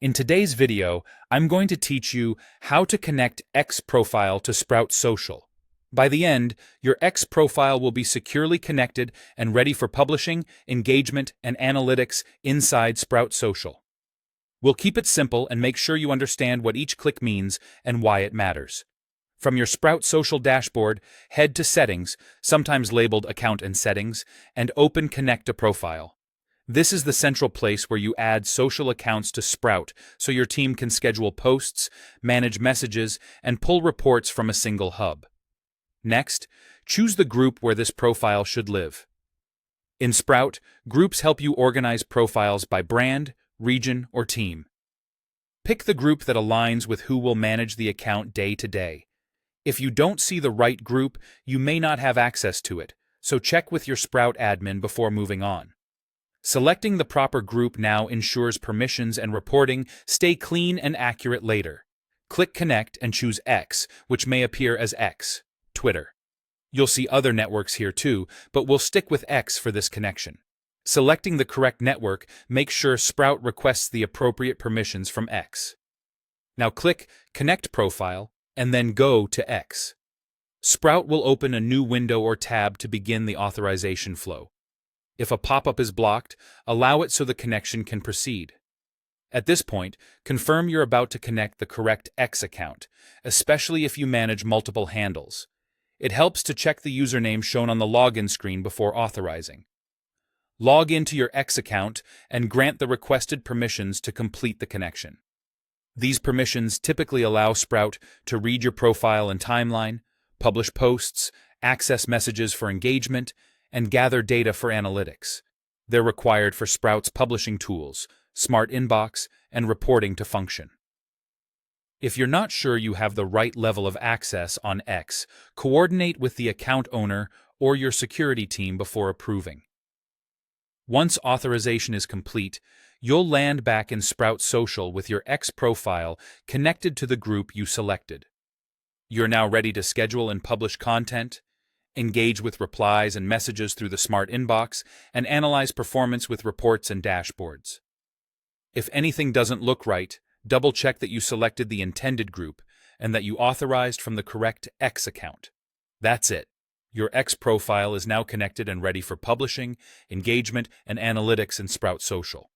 In today's video, I'm going to teach you how to connect X profile to Sprout Social. By the end, your X profile will be securely connected and ready for publishing, engagement, and analytics inside Sprout Social. We'll keep it simple and make sure you understand what each click means and why it matters. From your Sprout Social dashboard, head to Settings, sometimes labeled Account and Settings, and open Connect to Profile. This is the central place where you add social accounts to Sprout so your team can schedule posts, manage messages, and pull reports from a single hub. Next, choose the group where this profile should live. In Sprout, groups help you organize profiles by brand, region, or team. Pick the group that aligns with who will manage the account day to day. If you don't see the right group, you may not have access to it, so check with your Sprout admin before moving on. Selecting the proper group now ensures permissions and reporting stay clean and accurate later. Click Connect and choose X, which may appear as X, Twitter. You'll see other networks here too, but we'll stick with X for this connection. Selecting the correct network makes sure Sprout requests the appropriate permissions from X. Now click Connect Profile and then go to X. Sprout will open a new window or tab to begin the authorization flow. If a pop-up is blocked, allow it so the connection can proceed. At this point, confirm you're about to connect the correct X account, especially if you manage multiple handles. It helps to check the username shown on the login screen before authorizing. Log into your X account and grant the requested permissions to complete the connection. These permissions typically allow Sprout to read your profile and timeline, publish posts, access messages for engagement, and gather data for analytics. They're required for Sprout's publishing tools, Smart Inbox, and reporting to function. If you're not sure you have the right level of access on X, coordinate with the account owner or your security team before approving. Once authorization is complete, you'll land back in Sprout Social with your X profile connected to the group you selected. You're now ready to schedule and publish content, engage with replies and messages through the Smart Inbox, and analyze performance with reports and dashboards. If anything doesn't look right, double-check that you selected the intended group and that you authorized from the correct X account. That's it. Your X profile is now connected and ready for publishing, engagement, and analytics in Sprout Social.